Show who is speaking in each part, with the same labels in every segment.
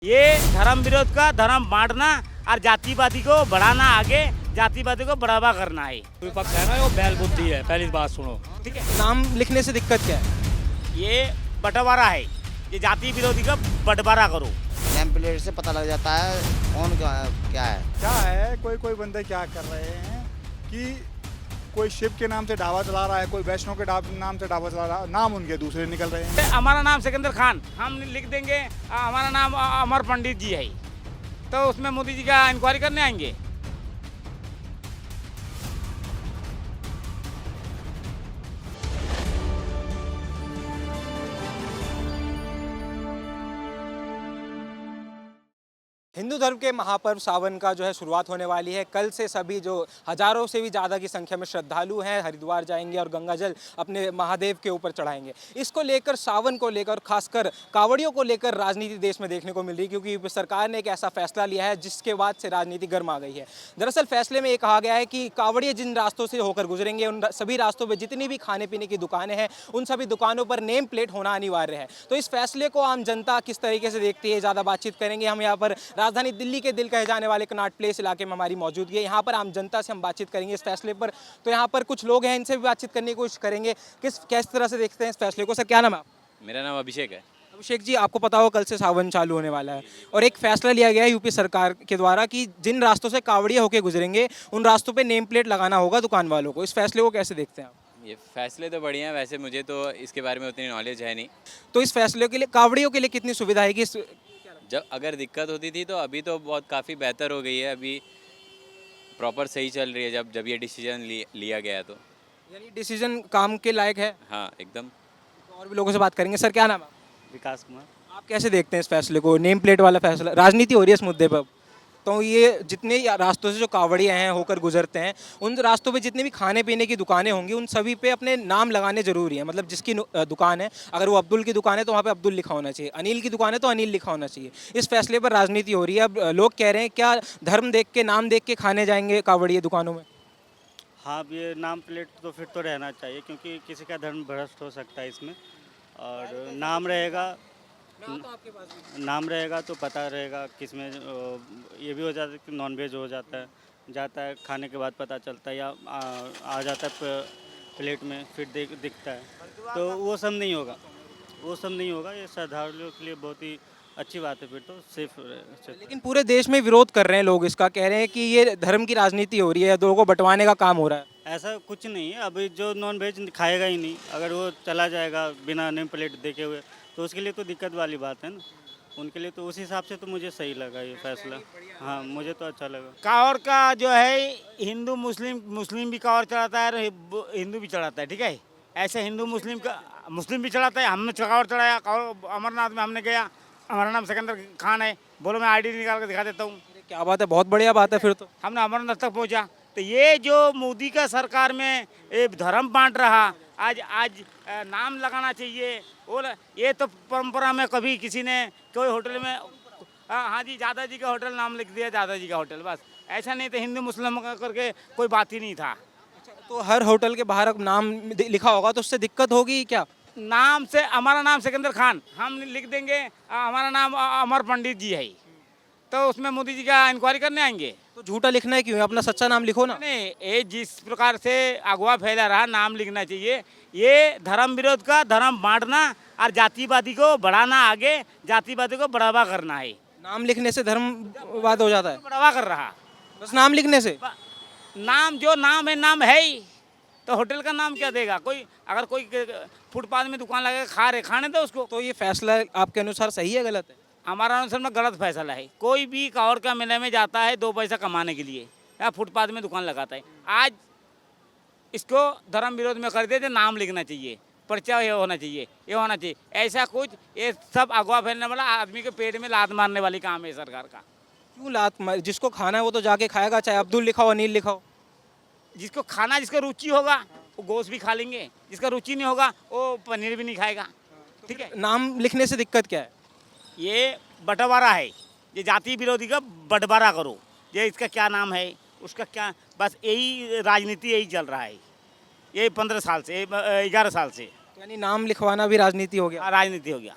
Speaker 1: ये धर्म विरोध का धर्म बांटना और जातिवादी को बढ़ाना, आगे जातिवादी को बढ़ावा करना है।
Speaker 2: विपक्ष है ना, वो बैल बुद्धि है। पहली बात सुनो,
Speaker 1: ठीक है,
Speaker 3: नाम लिखने से दिक्कत क्या है?
Speaker 1: ये बंटवारा है, ये जाति विरोधी का बंटवारा करो।
Speaker 4: नेम प्लेट से पता लग जाता है कौन क्या है।
Speaker 5: क्या है, कोई कोई बंदे क्या कर रहे हैं कि कोई शिव के नाम से ढाबा चला रहा है, कोई वैष्णव के नाम से ढाबा चला रहा है, नाम उनके दूसरे निकल रहे हैं।
Speaker 1: हमारा नाम सिकंदर खान, हम लिख देंगे हमारा नाम अमर पंडित जी है, तो उसमें मोदी जी का इंक्वायरी करने आएंगे।
Speaker 3: हिंदू धर्म के महापर्व सावन का जो है शुरुआत होने वाली है। कल से सभी जो हजारों से भी ज़्यादा की संख्या में श्रद्धालु हैं हरिद्वार जाएंगे और गंगा जल अपने महादेव के ऊपर चढ़ाएंगे। इसको लेकर, सावन को लेकर, खासकर कांवड़ियों को लेकर राजनीति देश में देखने को मिल रही है, क्योंकि सरकार ने एक ऐसा फैसला लिया है जिसके बाद से राजनीति गर्म आ गई है। दरअसल फैसले में ये कहा गया है कि कांवड़िए जिन रास्तों से होकर गुजरेंगे उन सभी रास्तों पर जितनी भी खाने पीने की दुकानें हैं उन सभी दुकानों पर नेम प्लेट होना अनिवार्य है। तो इस फैसले को आम जनता किस तरीके से देखती है, ज़्यादा बातचीत करेंगे। हम यहाँ पर राजधानी दिल्ली के दिल कहे जाने वाले कनॉट प्लेस इलाके में हमारी मौजूदगी है। यहाँ पर आम जनता से हम बातचीत करेंगे इस फैसले पर। तो यहाँ पर कुछ लोग हैं, इनसे भी बातचीत करने की कोशिश करेंगे। किस तरह से देखते हैं इस फैसले को? सर, क्या नाम है आपका?
Speaker 2: मेरा नाम अभिषेक है।
Speaker 3: अभिषेक जी, आपको पता हो कल से सावन चालू होने वाला है और एक फैसला लिया गया है यूपी सरकार के द्वारा कि जिन रास्तों से कांवड़िए होकर गुजरेंगे उन रास्तों पर नेम प्लेट लगाना होगा दुकान वालों को। इस फैसले को कैसे देखते हैं आप?
Speaker 2: ये फैसले तो बढ़िया हैं, वैसे मुझे तो इसके बारे में उतनी नॉलेज है नहीं।
Speaker 3: तो इस फैसले के लिए कांवड़ियों के लिए कितनी सुविधा है कि
Speaker 2: जब अगर दिक्कत होती थी तो अभी तो बहुत काफ़ी बेहतर हो गई है। अभी प्रॉपर सही चल रही है। जब ये डिसीजन लिया गया तो
Speaker 3: यानी डिसीजन काम के लायक है।
Speaker 2: हाँ, एकदम।
Speaker 3: तो और भी लोगों से बात करेंगे। सर, क्या नाम है?
Speaker 1: विकास कुमार।
Speaker 3: आप कैसे देखते हैं इस फैसले को? नेम प्लेट वाला फैसला, राजनीति हो रही है इस मुद्दे पर। तो ये जितने रास्तों से जो कांवड़िए हैं होकर गुजरते हैं उन रास्तों पे जितनी भी खाने पीने की दुकानें होंगी उन सभी पे अपने नाम लगाने जरूरी है। मतलब जिसकी दुकान है, अगर वो अब्दुल की दुकान है तो वहाँ पे अब्दुल लिखा होना चाहिए, अनिल की दुकान है तो अनिल लिखा होना चाहिए। इस फैसले पर राजनीति हो रही है। अब लोग कह रहे हैं क्या धर्म देख के, नाम देख के खाने जाएंगे कांवड़िए दुकानों में?
Speaker 6: हाँ, अब ये नाम प्लेट तो फिर तो रहना चाहिए, क्योंकि किसी का धर्म भ्रष्ट हो सकता है इसमें। और नाम रहेगा, नाम रहेगा तो पता रहेगा किसमें। ये भी हो जाता है कि नॉन वेज हो जाता है खाने के बाद पता चलता है, या आ जाता है प्लेट में, फिर दिखता है। तो वो सब नहीं होगा। ये श्रद्धालुओं के लिए बहुत ही अच्छी बात है, फिर तो सेफ।
Speaker 3: लेकिन पूरे देश में विरोध कर रहे हैं लोग इसका, कह रहे हैं कि ये धर्म की राजनीति हो रही है, लोगों को बंटवाने का काम हो रहा है।
Speaker 6: ऐसा कुछ नहीं है। अभी जो नॉन वेज खाएगा ही नहीं, अगर वो चला जाएगा बिना नेम प्लेट देखे हुए, तो उसके लिए तो दिक्कत वाली बात है ना। उनके लिए तो उस हिसाब से तो मुझे सही लगा ये फैसला। हाँ, मुझे तो अच्छा लगा।
Speaker 1: कांवड़ का जो है हिंदू मुस्लिम भी कांवड़ चढ़ाता है और हिंदू भी चढ़ाता है, ठीक है। ऐसे हिंदू मुस्लिम भी चढ़ाता है। हमने कांवड़ चढ़ाया, कांवड़ अमरनाथ में हमने गया। हमारा नाम सिकंदर खान है। बोलो, मैं आईडी निकाल कर दिखा देता हूँ।
Speaker 3: क्या बात है, बहुत बढ़िया बात है। फिर तो
Speaker 1: हमने अमरनाथ तक पहुँचा। तो ये जो मोदी का सरकार में ये धर्म बांट रहा, आज नाम लगाना चाहिए। और ये तो परंपरा में कभी किसी ने कोई होटल में हाँ जी दादा जी का होटल नाम लिख दिया, दादा जी का होटल, बस। ऐसा नहीं तो हिंदू मुस्लिम करके कोई बात ही नहीं था।
Speaker 3: तो हर होटल के बाहर नाम लिखा होगा तो उससे दिक्कत होगी क्या?
Speaker 1: नाम से, हमारा नाम सिकंदर खान, हम लिख देंगे हमारा नाम अमर पंडित जी है, तो उसमें मोदी जी का इंक्वायरी करने आएंगे।
Speaker 3: तो झूठा लिखना है क्यों? अपना सच्चा नाम लिखो ना।
Speaker 1: नहीं, ये जिस प्रकार से अगवा फैला रहा, नाम लिखना चाहिए। ये धर्म विरोध का धर्म बांटना और जातिवादी को बढ़ाना, आगे जातिवादी को बढ़ावा करना है।
Speaker 3: नाम लिखने से धर्मवाद हो जाता है?
Speaker 1: बढ़ावा कर रहा
Speaker 3: बस नाम लिखने से?
Speaker 1: नाम जो नाम है ही, तो होटल का नाम क्या देगा? अगर कोई फुटपाथ में दुकान लगा खाने दो उसको।
Speaker 3: तो ये फैसला आपके अनुसार सही है, गलत है?
Speaker 1: हमारा अनुसार में गलत फैसला है। कोई भी कांवड़ का मेले में जाता है 2 पैसा कमाने के लिए, या फुटपाथ में दुकान लगाता है। आज इसको धर्म विरोध में कर देते, नाम लिखना चाहिए, पर्चा ये होना चाहिए। ऐसा कुछ, ये सब अगवा फैलने वाला, आदमी के पेट में लात मारने वाली काम है सरकार का।
Speaker 3: क्यों लात मार? जिसको खाना है वो तो जाके खाएगा, चाहे अब्दुल लिखा हो, अनिल लिखा हो।
Speaker 1: जिसको खाना, जिसका रुचि होगा वो गोश्त भी खा लेंगे, जिसका रुचि नहीं होगा वो पनीर भी नहीं खाएगा, ठीक है।
Speaker 3: नाम लिखने से दिक्कत क्या है?
Speaker 1: ये बंटवारा है, ये जाति विरोधी का बंटवारा करो। ये इसका क्या नाम है, उसका क्या, बस यही राजनीति, यही चल रहा है ये 15 साल से, 11 साल से।
Speaker 3: यानी नाम लिखवाना भी राजनीति हो गया?
Speaker 1: राजनीति हो गया।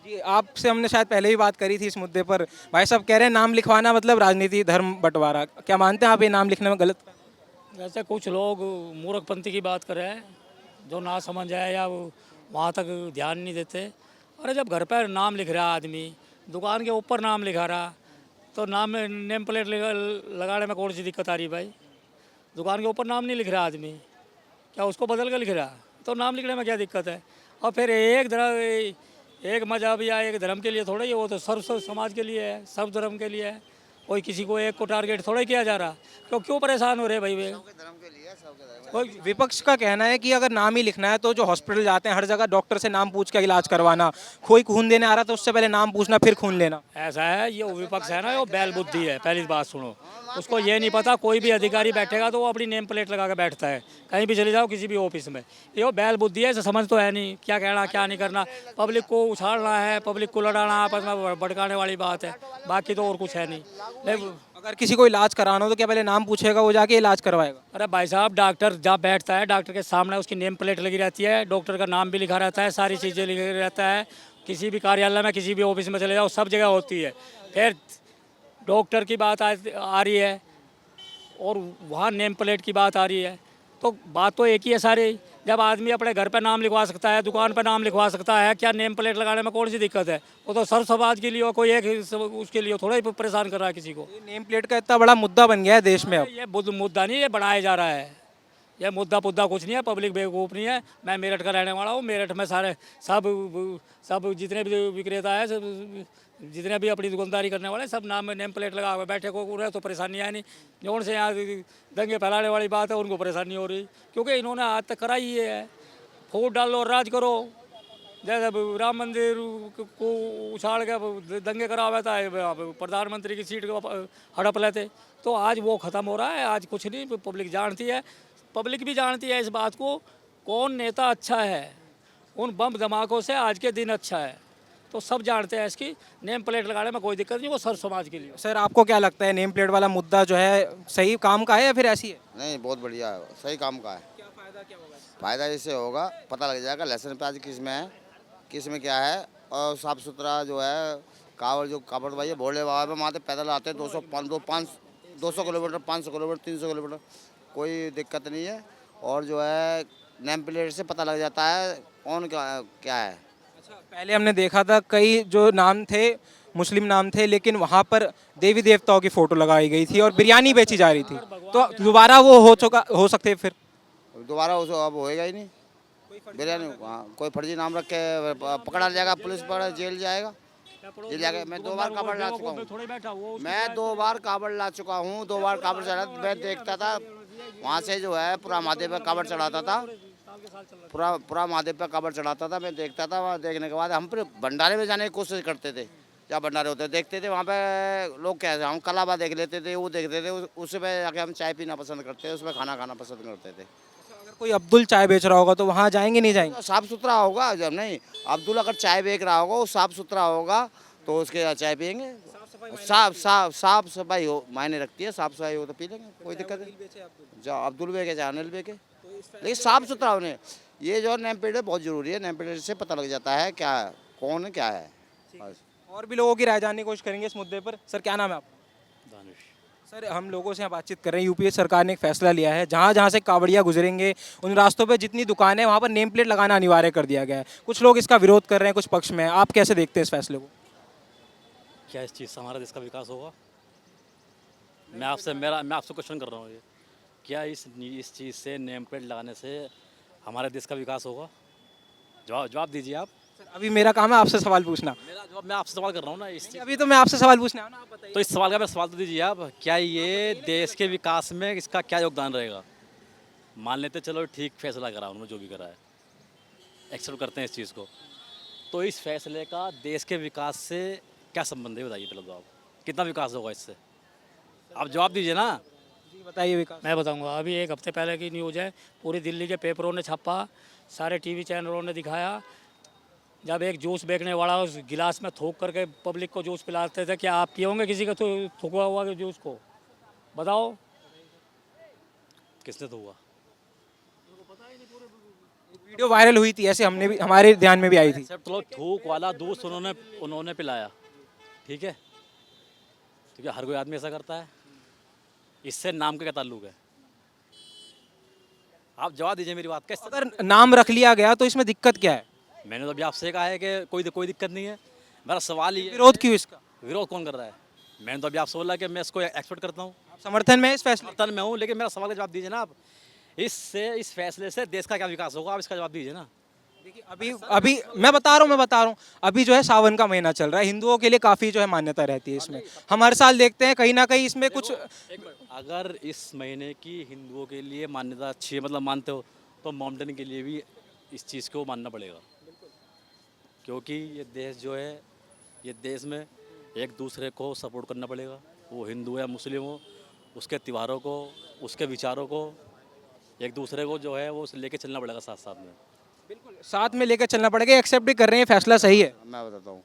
Speaker 3: जी, आपसे हमने शायद पहले भी बात करी थी इस मुद्दे पर। भाई साहब कह रहे हैं नाम लिखवाना मतलब राजनीति, धर्म बंटवारा। क्या मानते हैं आप ये नाम लिखने में गलत?
Speaker 7: वैसे कुछ लोग मूर्खपंथी की बात कर रहे हैं, जो ना समझ है या वो वहाँ तक ध्यान नहीं देते। अरे जब घर पर नाम लिख रहा आदमी, दुकान के ऊपर नाम लिखा रहा, तो नाम में नेम प्लेट लगाने में कौन सी दिक्कत आ रही भाई? दुकान के ऊपर नाम नहीं लिख रहा आदमी, क्या उसको बदल कर लिख रहा? तो नाम लिखने में क्या दिक्कत है? और फिर एक मजहब या एक धर्म के लिए थोड़ा ही, वो तो सर्व समाज के लिए है, सर्व धर्म के लिए है। कोई किसी को एक को टारगेट थोड़ा ही किया जा रहा। तो क्यों परेशान हो रहे भाई वे?
Speaker 3: कोई विपक्ष का कहना है कि अगर नाम ही लिखना है तो जो हॉस्पिटल जाते हैं हर जगह डॉक्टर से नाम पूछ के इलाज करवाना, कोई खून देने आ रहा तो उससे पहले नाम पूछना फिर खून लेना।
Speaker 7: ऐसा है, ये विपक्ष है ना, वो बैल बुद्धि है। पहली बात सुनो, उसको ये नहीं पता कोई भी अधिकारी बैठेगा तो वो अपनी नेम प्लेट लगा के बैठता है। कहीं भी चले जाओ किसी भी ऑफिस में, ये वो बैल बुद्धि है, इसे समझ तो है नहीं क्या कहना क्या नहीं करना। पब्लिक को उछालना है, पब्लिक को लड़ाना, आपस में भड़काने वाली बात है, बाकी तो और कुछ है नहीं।
Speaker 3: अगर किसी को इलाज कराना हो तो क्या पहले नाम पूछेगा, वो जाके इलाज करवाएगा?
Speaker 7: अरे भाई साहब, डॉक्टर जहाँ बैठता है, डॉक्टर के सामने उसकी नेम प्लेट लगी रहती है, डॉक्टर का नाम भी लिखा रहता है, सारी चीज़ें लिखा रहता है। किसी भी कार्यालय में, किसी भी ऑफिस में चले जाओ, सब जगह होती है। फिर डॉक्टर की बात आ रही है और वहाँ नेम प्लेट की बात आ रही है, तो बात तो एक ही है सारी। जब आदमी अपने घर पे नाम लिखवा सकता है, दुकान पे नाम लिखवा सकता है, क्या नेम प्लेट लगाने में कौन सी दिक्कत है? वो तो सर्व समाज के लिए हो, कोई एक उसके लिए थोड़ा ही परेशान कर रहा है किसी को।
Speaker 3: नेम प्लेट का इतना बड़ा मुद्दा बन गया है देश में अब।
Speaker 7: ये मुद्दा नहीं, ये बढ़ाया जा रहा है। यह मुद्दा कुछ नहीं है, पब्लिक बेवकूफ़ नहीं है। मैं मेरठ का रहने वाला हूँ। मेरठ में सारे सब जितने भी विक्रेता है, सब जितने भी अपनी दुकानदारी करने वाले, सब नाम में नेम प्लेट लगा हुआ बैठे को उन्हें तो परेशानी है नहीं। जो से यहाँ दंगे फैलाने वाली बात है उनको परेशानी हो रही, क्योंकि इन्होंने आज तक करा ही ये है। फूट डालो, राज करो। जैसे राम मंदिर को उछाल के दंगे करा हुआ था, प्रधानमंत्री की सीट को हड़प लेते, तो आज वो ख़त्म हो रहा है। आज कुछ नहीं, पब्लिक जानती है, पब्लिक भी जानती है इस बात को, कौन नेता अच्छा है। उन बम धमाकों से आज के दिन अच्छा है, तो सब जानते हैं। इसकी नेम प्लेट लगाने में कोई दिक्कत नहीं, वो सर्व समाज के लिए।
Speaker 3: सर आपको क्या लगता है नेम प्लेट वाला मुद्दा जो है सही काम का है या फिर ऐसी है?
Speaker 4: नहीं, बहुत बढ़िया है, सही काम का है।
Speaker 3: क्या फायदा क्या होगा?
Speaker 4: फ़ायदा इससे होगा, पता लग जाएगा लाइसेंस पे आज किस में है, किस में क्या है। और साफ़ सुथरा जो है कावड़ भाई भोले बाबा में वहाँ से पैदल आते हैं 200 किलोमीटर, 500 किलोमीटर, 300 किलोमीटर, कोई दिक्कत नहीं है। और जो है नेम प्लेट से पता लग जाता है कौन क्या है।
Speaker 3: अच्छा, पहले हमने देखा था कई जो नाम थे मुस्लिम नाम थे, लेकिन वहाँ पर देवी देवताओं की फ़ोटो लगाई गई थी और बिरयानी बेची जा रही थी। तो दोबारा वो हो सकते फिर?
Speaker 4: दोबारा उसे अब होएगा ही नहीं बिरयानी। हाँ, कोई फर्जी नाम रख के पकड़ा जाएगा, पुलिस पर जेल जाएगा। मैं 2 बार कावड़ ला चुका हूँ। मैं 2 बार कावड़ ला चुका हूँ, 2 बार कावड़ चढ़ा। मैं देखता था वहाँ से जो है पूरा महादेव पे कावड़ चढ़ाता था, पूरा महादेव पे कावड़ चढ़ाता था। मैं देखता था, वहाँ देखने के बाद हम फिर भंडारे में जाने की कोशिश करते थे। जहाँ भंडारे होते देखते थे वहाँ पे लोग क्या, हम कलाबा देख लेते थे, वो देखते थे, उसमें जाके हम चाय पीना पसंद करते थे, उसमें खाना खाना पसंद करते थे।
Speaker 3: अगर कोई अब्दुल चाय बेच रहा होगा तो वहाँ जाएंगे नहीं जाएंगे?
Speaker 4: साफ़ सुथरा होगा। जब नहीं अब्दुल अगर चाय बेच रहा होगा, वो साफ़ सुथरा होगा तो उसके यहाँ चाय पियेंगे। साफ सफाई हो मायने रखती है, साफ सफाई हो तो पी लेंगे, कोई दिक्कत नहीं। जो अब्दुल बेचे चाहे अनिल बेचे, लेकिन साफ सुथरा होने। ये जो नेम प्लेट है बहुत ज़रूरी है। नेम प्लेट से पता लग जाता है क्या कौन है क्या है।
Speaker 3: और भी लोगों की राय जानने की कोशिश करेंगे इस मुद्दे पर। सर क्या नाम है आपका? सर हम लोगों से यहाँ बातचीत कर रहे हैं। यूपी सरकार ने एक फैसला लिया है, जहाँ जहाँ से कावड़िया गुजरेंगे उन रास्तों पे जितनी दुकानें हैं वहाँ पर नेम प्लेट लगाना अनिवार्य कर दिया गया है। कुछ लोग इसका विरोध कर रहे हैं, कुछ पक्ष में। आप कैसे देखते हैं इस फैसले को?
Speaker 8: क्या इस चीज़ से हमारा देश का विकास होगा? मैं आपसे क्वेश्चन कर रहा हूँ, ये क्या इस चीज़ से नेम प्लेट लगाने से हमारे देश का विकास होगा? जवाब दीजिए आप।
Speaker 3: सर अभी मेरा काम है आपसे सवाल पूछना।
Speaker 8: मेरा जवाब, मैं आपसे सवाल कर रहा हूँ ना इस चीज़।
Speaker 3: अभी तो मैं आपसे सवाल पूछना है ना, आप बताइए।
Speaker 8: तो इस सवाल का मेरा सवाल तो दीजिए आप, क्या ये देश के विकास में इसका क्या योगदान रहेगा? मान लेते चलो ठीक फैसला करा उन्होंने, जो भी करा है, एक्सेप्ट करते हैं इस चीज़ को, तो इस फैसले का देश के विकास से क्या संबंध है बताइए पहले तो आप। कितना विकास होगा इससे? आप जवाब दीजिए ना।
Speaker 3: जी बताइए विकास।
Speaker 7: मैं बताऊंगा। अभी एक हफ्ते पहले की न्यूज़ है, पूरी दिल्ली के पेपरों ने छापा, सारे टीवी चैनलों ने दिखाया। जब एक जूस बेचने वाला उस गिलास में थूक करके पब्लिक को जूस पिलाते थे, क्या आप पियोगे किसी का थूका हुआ जूस को? बताओ किसने थूका?
Speaker 3: वीडियो वायरल हुई थी, ऐसे हमने भी, हमारे ध्यान में भी आई थी।
Speaker 8: एक्सेप्ट तो थूक वाला दूध उन्होंने पिलाया, ठीक है, क्योंकि हर कोई आदमी ऐसा करता है। इससे नाम का क्या ताल्लुक है? आप जवाब दीजिए मेरी बात का।
Speaker 3: अगर नाम रख लिया गया तो इसमें दिक्कत क्या है?
Speaker 8: मैंने तो अभी आपसे कहा है कि कोई दिक्कत नहीं है। मेरा सवाल ये है,
Speaker 3: विरोध क्यों इसका?
Speaker 8: विरोध कौन कर रहा है? मैंने तो अभी आपसे बोला कि मैं इसको एक्सपेक्ट करता हूँ,
Speaker 3: आप समर्थन में है इस फैसले?
Speaker 8: समर्थन में हूँ, लेकिन मेरा सवाल का जवाब दीजिए ना आप। इस फैसले से देश का क्या विकास होगा, आप इसका जवाब दीजिए ना।
Speaker 3: देखिए अभी मैं बता रहा हूँ अभी जो है सावन का महीना चल रहा है, हिंदुओं के लिए काफ़ी जो है मान्यता रहती है इसमें। हम हर साल देखते हैं कहीं ना कहीं इसमें कुछ।
Speaker 8: अगर इस महीने की हिंदुओं के लिए मान्यता अच्छी है, मतलब मानते हो, तो मोमडन के लिए भी इस चीज़ को मानना पड़ेगा, क्योंकि ये देश जो है, ये देश में एक दूसरे को सपोर्ट करना पड़ेगा, वो हिंदू या मुस्लिम हो, उसके त्योहारों को, उसके विचारों को, एक दूसरे को जो है वो लेके चलना पड़ेगा साथ साथ में।
Speaker 3: बिल्कुल साथ में लेकर चलना पड़ेगा, एक्सेप्ट भी कर रहे हैं, फैसला सही है।
Speaker 4: मैं बताता हूँ,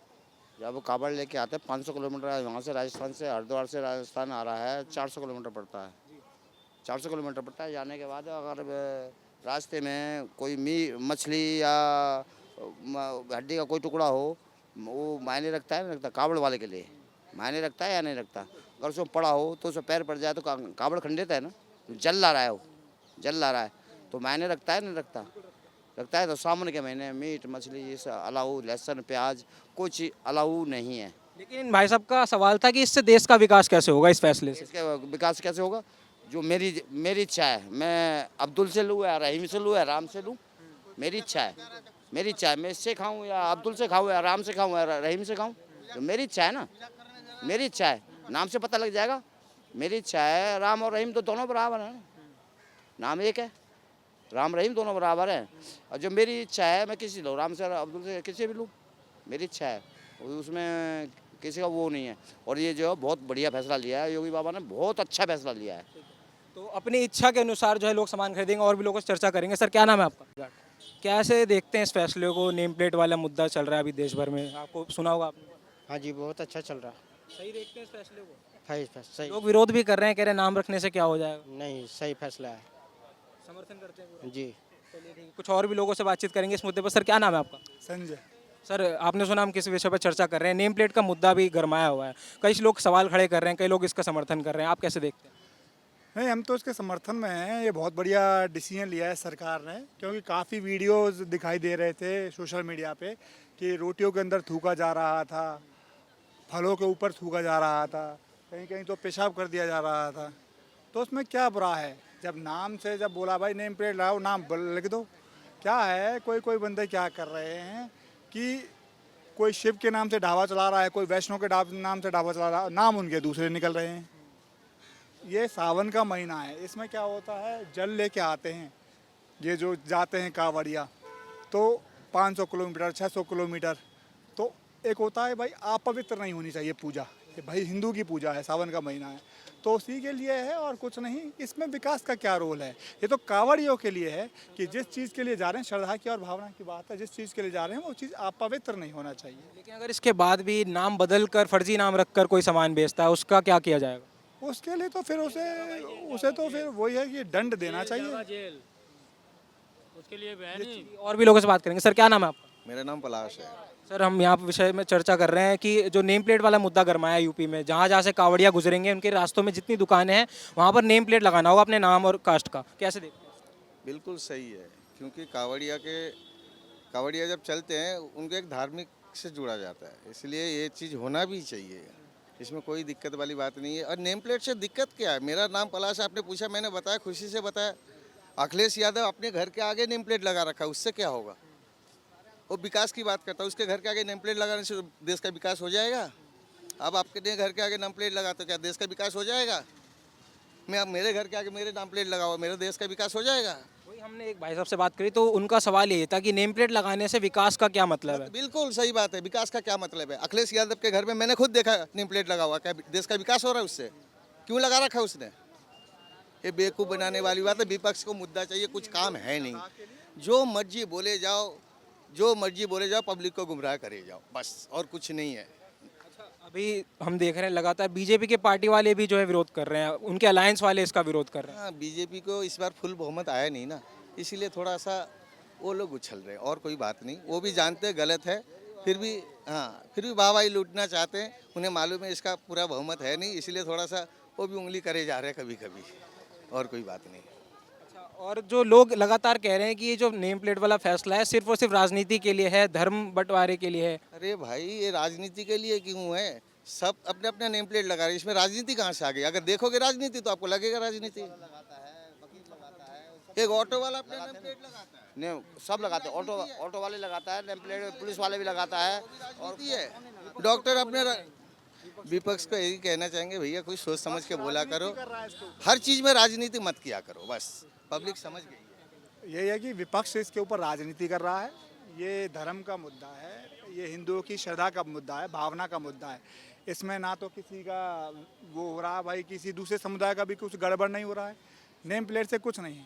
Speaker 4: जब वो कावड़ लेके आते हैं 500 किलोमीटर वहाँ से, राजस्थान से, हरिद्वार से राजस्थान आ रहा है, 400 किलोमीटर पड़ता है। 400 किलोमीटर पड़ता है। जाने के बाद अगर रास्ते में कोई मछली या हड्डी का कोई टुकड़ा हो, वो मायने रखता है नहीं रखता? कावड़ वाले के लिए मायने रखता है या नहीं रखता? अगर उसमें पड़ा हो तो उसमें पैर पड़ जाए तो कावड़ खंडित है ना, जल ला रहा है, वो जल ला रहा है, तो मायने रखता है नहीं रखता? रखता है। तो सावन के महीने मीट मछली ये सब अलाउ, लहसुन प्याज कुछ अलाउ नहीं है।
Speaker 3: लेकिन भाई साहब का सवाल था कि इससे देश का विकास कैसे होगा इस फैसले से?
Speaker 4: इसके विकास कैसे होगा? जो मेरी इच्छा है, मैं अब्दुल से लूँ या रहीम से लूँ या राम से लूँ, मेरी इच्छा है, मेरी इच्छा है, मैं इससे खाऊँ या अब्दुल से खाऊँ या राम से खाऊँ या रहीम से खाऊँ, तो मेरी इच्छा है ना, मेरी इच्छा है। नाम से पता लग जाएगा, मेरी इच्छा है। राम और रहीम तो दोनों बराबर हैं, नाम एक है, राम रहीम दोनों बराबर हैं। और जो मेरी इच्छा है, मैं किसी लूँ, राम से अब्दुल से किसी भी लूँ, मेरी इच्छा है, उसमें किसी का वो नहीं है। और ये जो बहुत बढ़िया फैसला लिया है योगी बाबा ने, बहुत अच्छा फैसला लिया है।
Speaker 3: तो अपनी इच्छा के अनुसार जो है लोग सामान खरीदेंगे और भी लोगों से चर्चा करेंगे। सर क्या नाम है आपका? कैसे देखते हैं इस फैसले को? नेम प्लेट वाला मुद्दा चल रहा है अभी देश भर में, आपको सुना होगा आपने।
Speaker 9: हाँ जी, बहुत अच्छा चल रहा।
Speaker 3: सही देखते हैं इस फैसले को?
Speaker 9: सही।
Speaker 3: लोग विरोध भी कर रहे हैं, कह रहे हैं नाम रखने से क्या हो जाएगा।
Speaker 9: नहीं, सही फैसला है।
Speaker 3: समर्थन करते हैं पूरा?
Speaker 9: जी।
Speaker 3: चलिए ठीक है, कुछ और भी लोगों से बातचीत करेंगे इस मुद्दे पर। सर क्या नाम है आपका?
Speaker 5: संजय।
Speaker 3: सर आपने सुना हम किस विषय पर चर्चा कर रहे हैं? नेम प्लेट का मुद्दा भी गरमाया हुआ है, कई लोग सवाल खड़े कर रहे हैं, कई लोग इसका समर्थन कर रहे हैं, आप कैसे देखते हैं?
Speaker 5: नहीं, हम तो इसके समर्थन में हैं। ये बहुत बढ़िया डिसीजन लिया है सरकार ने, क्योंकि काफ़ी वीडियोस दिखाई दे रहे थे सोशल मीडिया पे कि रोटियों के अंदर थूका जा रहा था, फलों के ऊपर थूका जा रहा था, कहीं कहीं तो पेशाब कर दिया जा रहा था। तो उसमें क्या बुरा है? जब नाम से जब बोला भाई नेम प्लेट लाओ, नाम लिख दो, क्या है? कोई बंदे क्या कर रहे हैं कि कोई शिव के नाम से ढाबा चला रहा है, कोई वैष्णो के नाम से ढाबा चला रहा है, नाम उनके दूसरे निकल रहे हैं। ये सावन का महीना है, इसमें क्या होता है, जल लेके आते हैं ये जो जाते हैं कांवड़िया, तो 500 किलोमीटर 600 किलोमीटर, तो एक होता है भाई अपवित्र नहीं होनी चाहिए पूजा, ये भाई हिंदू की पूजा है, सावन का महीना है, तो उसी के लिए है और कुछ नहीं। इसमें विकास का क्या रोल है? ये तो कांवड़ियों के लिए है कि जिस चीज़ के लिए जा रहे हैं, श्रद्धा की और भावना की बात है, जिस चीज़ के लिए जा रहे हैं वो चीज़ अपवित्र नहीं होना चाहिए।
Speaker 3: लेकिन अगर इसके बाद भी नाम बदल कर, फर्जी नाम रखकर कोई सामान बेचता है, उसका क्या किया जाएगा?
Speaker 5: उसके लिए तो फिर उसे तो फिर वही है कि दंड देना चाहिए।
Speaker 7: जेल उसके लिए
Speaker 3: और भी लोगों से बात करेंगे। सर क्या नाम है आपका?
Speaker 10: मेरा नाम पलाश है।
Speaker 3: सर हम यहाँ विषय में चर्चा कर रहे हैं कि जो नेम प्लेट वाला मुद्दा गरमाया यूपी में, जहाँ जहाँ से कांवड़िया गुजरेंगे उनके रास्तों में जितनी दुकानें हैं वहाँ पर नेम प्लेट लगाना होगा अपने नाम और कास्ट का, कैसे देखते हैं?
Speaker 10: बिल्कुल सही है, क्योंकि कांवड़िया जब चलते हैं उनको एक धार्मिक से जुड़ा जाता है, इसलिए ये चीज़ होना भी चाहिए, इसमें कोई दिक्कत वाली बात नहीं है। और नेम प्लेट से दिक्कत क्या है? मेरा नाम पलाश, आपने पूछा, मैंने बताया, खुशी से बताया। अखिलेश यादव अपने घर के आगे नेम प्लेट लगा रखा है, उससे क्या होगा? वो विकास की बात करता है, उसके घर के आगे नेम प्लेट लगाने से देश का विकास हो जाएगा? अब आपके घर के आगे नेम प्लेट लगा तो क्या देश का विकास हो जाएगा? मैं अब मेरे घर के आगे मेरे नाम प्लेट लगाओ, मेरे देश का विकास हो जाएगा?
Speaker 3: वही हमने एक भाई साहब से बात करी तो उनका सवाल ये था कि नेम प्लेट लगाने से विकास का क्या मतलब है?
Speaker 10: बिल्कुल सही बात है, विकास का क्या मतलब है? अखिलेश यादव के घर में मैंने खुद देखा नेम प्लेट लगा हुआ, क्या देश का विकास हो रहा है उससे? क्यों लगा रखा है उसने? ये बेवकूफ़ बनाने वाली बात है। विपक्ष को मुद्दा चाहिए, कुछ काम है नहीं, जो मर्जी बोले जाओ, पब्लिक को गुमराह करे जाओ, बस, और कुछ नहीं है।
Speaker 3: अभी हम देख रहे हैं लगातार बीजेपी के पार्टी वाले भी जो है विरोध कर रहे हैं, उनके अलायंस वाले इसका विरोध कर रहे हैं।
Speaker 10: हाँ, बीजेपी को इस बार फुल बहुमत आया नहीं ना, इसीलिए थोड़ा सा वो लोग उछल रहे हैं, और कोई बात नहीं। वो भी जानते हैं गलत है, फिर भी फिर भी वाहवाही लूटना चाहते हैं। उन्हें मालूम है इसका पूरा बहुमत है नहीं, इसलिए थोड़ा सा वो भी उंगली करे जा रहे हैं कभी कभी, और कोई बात नहीं।
Speaker 3: और जो लोग लगातार कह रहे हैं कि ये जो नेम प्लेट वाला फैसला है सिर्फ और सिर्फ राजनीति के लिए है, धर्म बंटवारे के लिए है।
Speaker 10: अरे भाई, ये राजनीति के लिए क्यों है? सब अपने अपने नेम प्लेट लगा रहे हैं, इसमें राजनीति कहाँ से आ गई? अगर देखोगे राजनीति तो आपको लगेगा राजनीति। एक ऑटो वाला अपने नेम प्लेट लगाता है,
Speaker 4: नेम सब लगाते हैं, ऑटो वाले लगाता है नेम प्लेट, पुलिस वाले भी लगाता है।
Speaker 10: और ये डॉक्टर अपने विपक्ष को यही कहना चाहेंगे, भैया कोई सोच समझ के बोला करो, हर चीज में राजनीति मत किया करो, बस पब्लिक समझ गई है।
Speaker 5: ये है कि विपक्ष इसके ऊपर राजनीति कर रहा है। ये धर्म का मुद्दा है, ये हिंदुओं की श्रद्धा का मुद्दा है, भावना का मुद्दा है। इसमें ना तो किसी का वो हो रहा भाई, किसी दूसरे समुदाय का भी कुछ गड़बड़ नहीं हो रहा है। नेम प्लेट से कुछ नहीं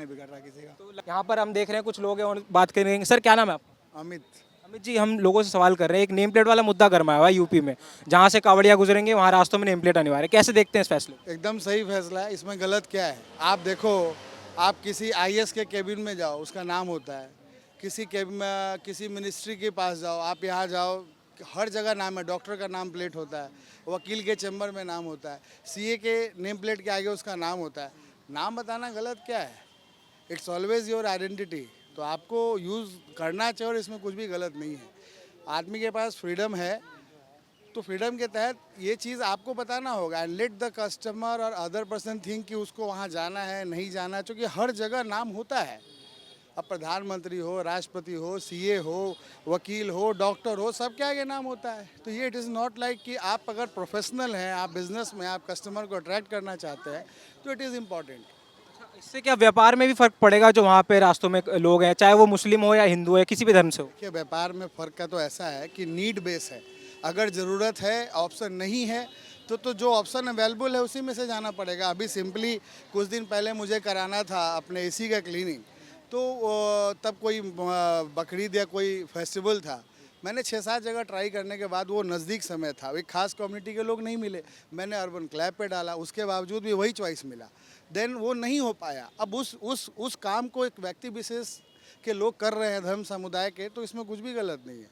Speaker 5: बिगड़ रहा किसी का।
Speaker 3: तो यहाँ पर हम देख रहे हैं कुछ लोग हैं और बात करेंगे। सर क्या नाम है आपका?
Speaker 5: अमित
Speaker 3: अमित जी, हम लोगों से सवाल कर रहे हैं, एक नेम प्लेट वाला मुद्दा गरमाया हुआ है यूपी में, जहाँ से कावड़िया गुजरेंगे वहाँ रास्तों में नेम प्लेट अनिवार्य है। कैसे देखते हैं इस फैसले को?
Speaker 11: एकदम सही फैसला है, इसमें गलत क्या है? आप देखो, आप किसी आईएएस के केबिन में जाओ, उसका नाम होता है। किसी मिनिस्ट्री के पास जाओ, आप यहाँ जाओ, हर जगह नाम है। डॉक्टर का नाम प्लेट होता है, वकील के चैम्बर में नाम होता है, सीए के नेम प्लेट के आगे उसका नाम होता है। नाम बताना गलत क्या है? इट्स ऑलवेज योर आइडेंटिटी, तो आपको यूज़ करना चाहिए और इसमें कुछ भी गलत नहीं है। आदमी के पास फ्रीडम है, तो फ्रीडम के तहत ये चीज़ आपको बताना होगा। एंड लेट द कस्टमर और अदर पर्सन थिंक कि उसको वहाँ जाना है नहीं जाना, क्योंकि हर जगह नाम होता है। अब प्रधानमंत्री हो, राष्ट्रपति हो, सीए हो, वकील हो, डॉक्टर हो, सब के आगे नाम होता है। तो ये इट इज़ नॉट लाइक कि आप अगर प्रोफेशनल हैं, आप बिजनेस में, आप कस्टमर को अट्रैक्ट करना चाहते हैं, तो इट इज़ इम्पॉर्टेंट।
Speaker 3: इससे क्या व्यापार में भी फर्क पड़ेगा? जो वहाँ पे रास्तों में लोग हैं, चाहे वो मुस्लिम हो या हिंदू है, किसी भी धर्म से हो।
Speaker 11: देखिए, व्यापार में फ़र्क का तो ऐसा है कि नीड बेस है। अगर ज़रूरत है, ऑप्शन नहीं है, तो जो ऑप्शन अवेलेबल है उसी में से जाना पड़ेगा। अभी सिंपली कुछ दिन पहले मुझे कराना था अपने एसी का क्लीनिंग, तो तब कोई बकरीद या कोई फेस्टिवल था। मैंने 6-7 जगह ट्राई करने के बाद वो नज़दीक समय था, एक खास कम्युनिटी के लोग नहीं मिले, मैंने अर्बन क्लैब पे डाला, उसके बावजूद भी वही चॉइस मिला। देन वो नहीं हो पाया। अब उस काम को एक व्यक्ति विशेष के लोग कर रहे हैं, धर्म समुदाय के, तो इसमें कुछ भी गलत नहीं है,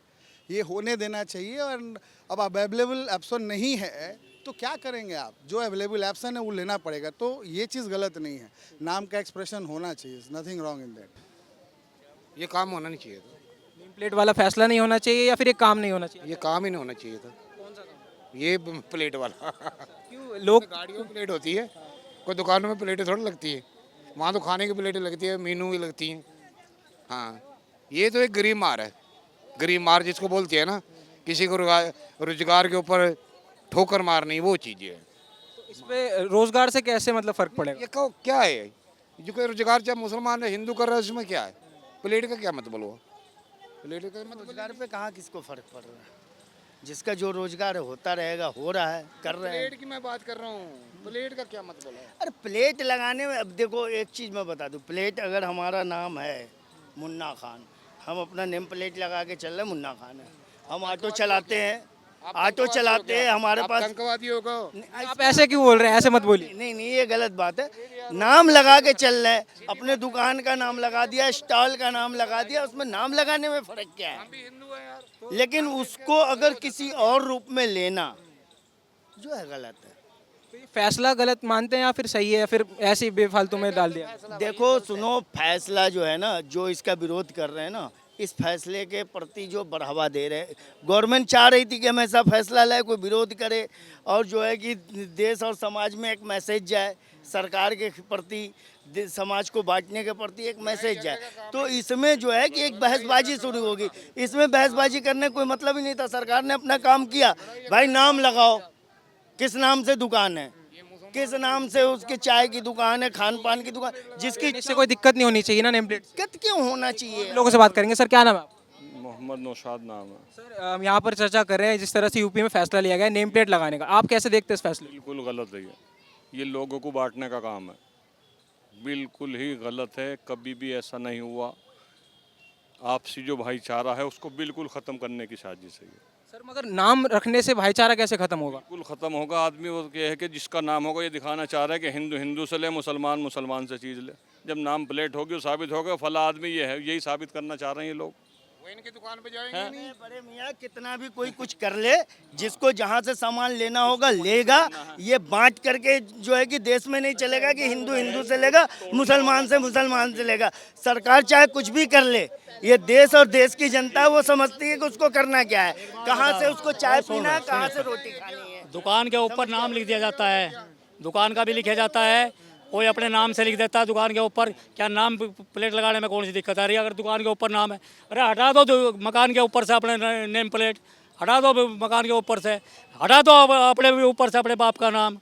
Speaker 11: ये होने देना चाहिए। और अब अवेलेबल ऑप्शन नहीं है तो क्या करेंगे आप? जो अवेलेबल ऑप्शन है वो लेना पड़ेगा, तो ये चीज़ गलत नहीं है। नाम का एक्सप्रेशन होना चाहिए, नथिंग रॉन्ग इन दैट।
Speaker 9: ये काम होना नहीं चाहिए था।
Speaker 3: नेम प्लेट वाला फैसला नहीं होना चाहिए या फिर ये काम नहीं होना चाहिए?
Speaker 9: ये काम ही नहीं होना चाहिए था।
Speaker 3: कौन सा काम?
Speaker 9: ये प्लेट वाला
Speaker 3: क्यों लोग
Speaker 9: गाड़ियों में प्लेट होती है, कोई दुकानों में प्लेटें थोड़ी लगती है। वहाँ तो खाने की प्लेटें लगती है, मीनू भी लगती हैं। हाँ, ये तो एक गरीब मार है, गरीब मार जिसको बोलते हैं ना, किसी को रोजगार के ऊपर ठोकर मारनी, वो चीज़ है।
Speaker 3: तो इस पे रोजगार से कैसे मतलब फर्क पड़ेगा?
Speaker 9: ये क्या है? जो कोई रोजगार चाहे मुसलमान है, हिंदू कर रहा है, उसमें क्या है? प्लेट का क्या मतलब हुआ? प्लेट का मतलब
Speaker 12: रोजगार पे कहाँ किसको फर्क पड़ रहा है? जिसका जो रोजगार होता रहेगा, हो रहा है, कर रहे हैं।
Speaker 9: प्लेट की मैं बात कर रहा हूँ, प्लेट का क्या मतलब है?
Speaker 12: अरे प्लेट लगाने में, अब देखो एक चीज़ मैं बता दूँ, प्लेट अगर हमारा नाम है मुन्ना खान, हम अपना नेम प्लेट लगा के चल रहे हैं, मुन्ना खान है, हम ऑटो चलाते हैं, हमारे पास।
Speaker 9: आतंकवादी होगा?
Speaker 3: आप ऐसे क्यों बोल रहे हैं? ऐसे मत बोलिए।
Speaker 12: नहीं, ये गलत बात है। नाम लगा के चल रहे हैं, अपने दुकान का नाम लगा दिया, स्टॉल का नाम लगा दिया, उसमें नाम लगाने में फ़र्क क्या है? लेकिन उसको अगर किसी और रूप में लेना जो है गलत है।
Speaker 3: तो ये फैसला गलत मानते हैं या फिर सही है, या फिर ऐसे ही बेफालतू में डाल दिया?
Speaker 12: देखो सुनो, फैसला जो है ना, जो इसका विरोध कर रहे हैं ना, इस फैसले के प्रति जो बढ़ावा दे रहे हैं, गवर्नमेंट चाह रही थी कि हम ऐसा फैसला लाए, कोई विरोध करे और जो है कि देश और समाज में एक मैसेज जाए, सरकार के प्रति, समाज को बांटने के प्रति एक मैसेज जाए। तो इसमें जो है कि एक बहसबाजी शुरू होगी। इसमें बहसबाजी करने कोई मतलब ही नहीं था। सरकार ने अपना काम किया, भाई नाम लगाओ, किस नाम से दुकान है, किस नाम से उसके चाय की दुकान है, खान पान की दुकान, जिसकी
Speaker 3: इससे कोई दिक्कत नहीं होनी चाहिए ना नेम प्लेट?
Speaker 12: दिक्कत क्यों होना चाहिए?
Speaker 3: लोगों से बात करेंगे। सर क्या नाम है आपका?
Speaker 13: मोहम्मद नौशाद नाम है।
Speaker 3: सर हम यहाँ पर चर्चा कर रहे हैं जिस तरह से यूपी में फैसला लिया गया है नेम प्लेट लगाने का, आप कैसे देखते हैं इस फैसले?
Speaker 13: बिल्कुल गलत है ये लोगों को बांटने का काम है, बिल्कुल ही गलत है। कभी भी ऐसा नहीं हुआ। आपसी जो भाईचारा है उसको बिल्कुल ख़त्म करने की साजिश है ये।
Speaker 3: सर मगर नाम रखने से भाईचारा कैसे खत्म होगा?
Speaker 13: बिल्कुल ख़त्म होगा। आदमी वो ये है कि जिसका नाम होगा ये दिखाना चाह रहा है कि हिंदू हिंदू से ले, मुसलमान मुसलमान से चीज़ ले। जब नाम प्लेट होगी वो साबित होगा फला आदमी ये है, यही साबित करना चाह रहे हैं ये लोग।
Speaker 9: वो इनकी दुकान पे जाएंगे नहीं।
Speaker 12: बड़े मियाँ कितना भी कोई कुछ कर ले, जिसको जहाँ से सामान लेना होगा लेगा। ये बांट करके जो है कि देश में नहीं चलेगा कि हिंदू हिंदू से लेगा, मुसलमान से लेगा। सरकार चाहे कुछ भी कर ले, ये देश और देश की जनता वो समझती है कि उसको करना क्या है, कहाँ से उसको चाय पीना है, कहाँ से रोटी खानी है।
Speaker 7: दुकान के ऊपर नाम लिख दिया जाता है, दुकान का भी लिखा जाता है, कोई अपने नाम से लिख देता है दुकान के ऊपर। क्या नाम प्लेट लगाने में कौन सी दिक्कत आ रही है? अगर दुकान के ऊपर नाम है, अरे हटा दो मकान के ऊपर से अपने नेम प्लेट, हटा दो मकान के ऊपर से, हटा दो अपने ऊपर से अपने बाप का नाम।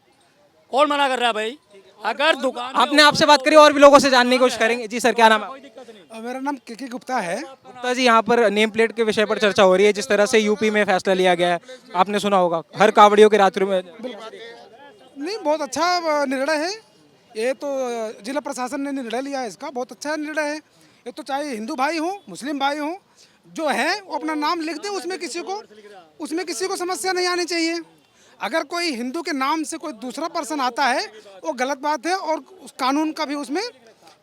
Speaker 7: कौन मना कर रहा है भाई? अगर दुकान
Speaker 3: आपने आपसे बात करी और भी लोगों से जानने की कोशिश करेंगे। जी सर, क्या नाम है?
Speaker 5: मेरा नाम के गुप्ता है।
Speaker 3: गुप्ता जी, यहाँ पर नेम प्लेट के विषय पर चर्चा हो रही है। जिस तरह से यूपी में फैसला लिया गया है, आपने सुना होगा, हर कावड़ियों के रात्रि में।
Speaker 5: नहीं, बहुत अच्छा निर्णय है ये तो। जिला प्रशासन ने निर्णय लिया है इसका, बहुत अच्छा निर्णय है ये तो। चाहे हिंदू भाई हो, मुस्लिम भाई हो, जो है वो अपना नाम लिख दे, उसमें किसी को समस्या नहीं आनी चाहिए। अगर कोई हिंदू के नाम से कोई दूसरा पर्सन आता है वो गलत बात है, और उस कानून का भी उसमें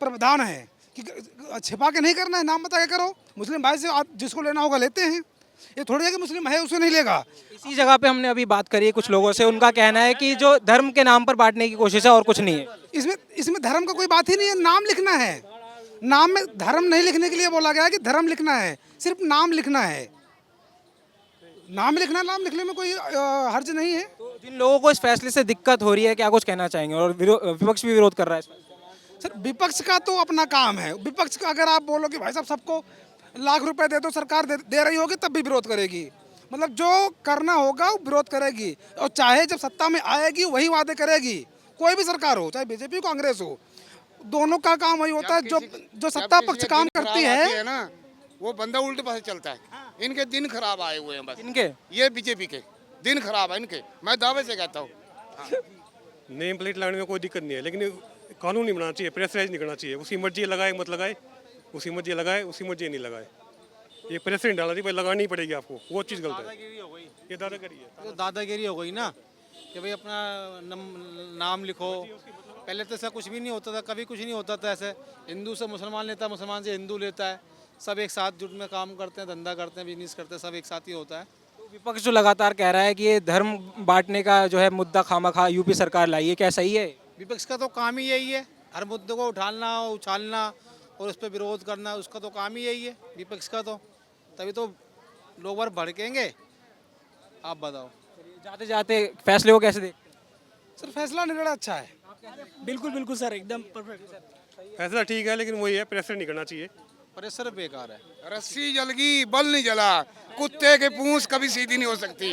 Speaker 5: प्रावधान है कि छिपा के नहीं करना है, नाम बता के करो। मुस्लिम भाई से आप जिसको लेना होगा लेते हैं, ये थोड़ी है कि मुस्लिम है उसे नहीं लेगा।
Speaker 3: इसी जगह पे हमने अभी बात करी है कुछ लोगों से, उनका कहना है कि जो धर्म के नाम पर बांटने की कोशिश है और कुछ नहीं है।
Speaker 5: इसमें धर्म का कोई बात ही नहीं है, नाम लिखना है। नाम में धर्म नहीं लिखने के लिए बोला गया है कि धर्म लिखना है, सिर्फ नाम लिखना है। नाम लिखने में कोई हर्ज नहीं है।
Speaker 3: तो जिन लोगों को इस फैसले से दिक्कत हो रही है, क्या कुछ कहना चाहेंगे? और विपक्ष भी विरोध कर रहा है।
Speaker 5: सर, विपक्ष का तो अपना काम है। विपक्ष का अगर आप बोलो कि भाई साहब सबको लाख रुपए दे दो, सरकार दे रही होगी तब भी विरोध करेगी। मतलब जो करना होगा वो विरोध करेगी, और चाहे जब सत्ता में आएगी वही वादे करेगी। कोई भी सरकार हो, चाहे बीजेपी कांग्रेस हो, दोनों का काम वही होता है। जो सत्ता पक्ष काम करती है
Speaker 9: ना, वो बंदा उल्टे पासे चलता है। इनके दिन खराब आए हुए हैं बस।
Speaker 3: इनके
Speaker 9: ये बीजेपी के दिन खराब है इनके, मैं दावे से कहता हूँ।
Speaker 13: नेम प्लेट लगाने में कोई दिक्कत नहीं है, लेकिन कानून नहीं बनाना चाहिए, प्रेशराइज नहीं करना चाहिए। उसी मर्जी लगाए मत लगाए, उसी मर्जी लगाए, उसी मर्जी नहीं लगाए। ये प्रेशर नहीं डालना चाहिए, लगानी ही पड़ेगी आपको, वो चीज़ गलत है। ये दादागिरी है।
Speaker 11: तो दादागिरी हो गई ना कि भाई अपना नाम लिखो। पहले तो ऐसा कुछ भी नहीं होता था, कभी कुछ नहीं होता था ऐसे। हिंदू से मुसलमान लेता है, मुसलमान से हिंदू लेता है, सब एक साथ जुट में काम करते हैं, धंधा करते हैं, बिजनेस करते हैं, सब एक साथ ही होता है।
Speaker 3: तो विपक्ष जो लगातार कह रहा है कि ये धर्म बांटने का जो है मुद्दा खामखा यूपी सरकार लाई है, क्या सही है?
Speaker 11: विपक्ष का तो काम ही यही है, हर मुद्दे को उठाना, उछालना और उस पर विरोध करना, उसका तो काम ही यही है विपक्ष का। तो तभी तो लोग बार भड़केंगे। आप बताओ।
Speaker 3: जाते जाते फैसले को कैसे देखते हैं?
Speaker 5: सर, फैसला निर्णय अच्छा है।
Speaker 7: बिल्कुल सर, एकदम परफेक्ट।
Speaker 13: फैसला ठीक है, लेकिन वही है, प्रेशर नहीं करना चाहिए।
Speaker 11: प्रेशर बेकार है।
Speaker 9: रस्सी जल गई, बल नहीं जला। कुत्ते की पूंछ कभी सीधी नहीं हो सकती।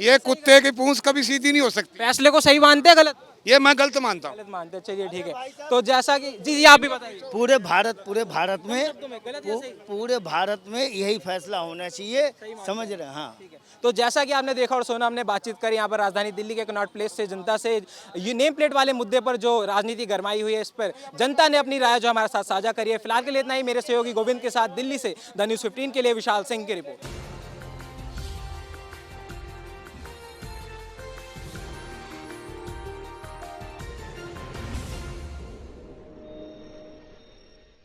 Speaker 9: ये कुत्ते की पूंछ कभी सीधी नहीं हो सकती।
Speaker 3: फैसले को सही मानते हैं गलत?
Speaker 9: ये मैं गलत मानता हूँ।
Speaker 3: गलत मानते हैं, चलिए ठीक है। तो जैसा कि जी आप भी बताइए।
Speaker 12: पूरे भारत में यही फैसला होना चाहिए, समझ रहे हैं? हाँ।
Speaker 3: तो जैसा कि आपने देखा और सुना, हमने बातचीत करी यहाँ पर राजधानी दिल्ली के कनॉट प्लेस से जनता से। ये नेम प्लेट वाले मुद्दे पर जो राजनीति गरमाई हुई है, इस पर जनता ने अपनी राय जो हमारे साथ साझा करी है। फिलहाल के लिए इतना ही। मेरे सहयोगी गोविंद के साथ दिल्ली से द न्यूज़ 15 के लिए विशाल सिंह की रिपोर्ट।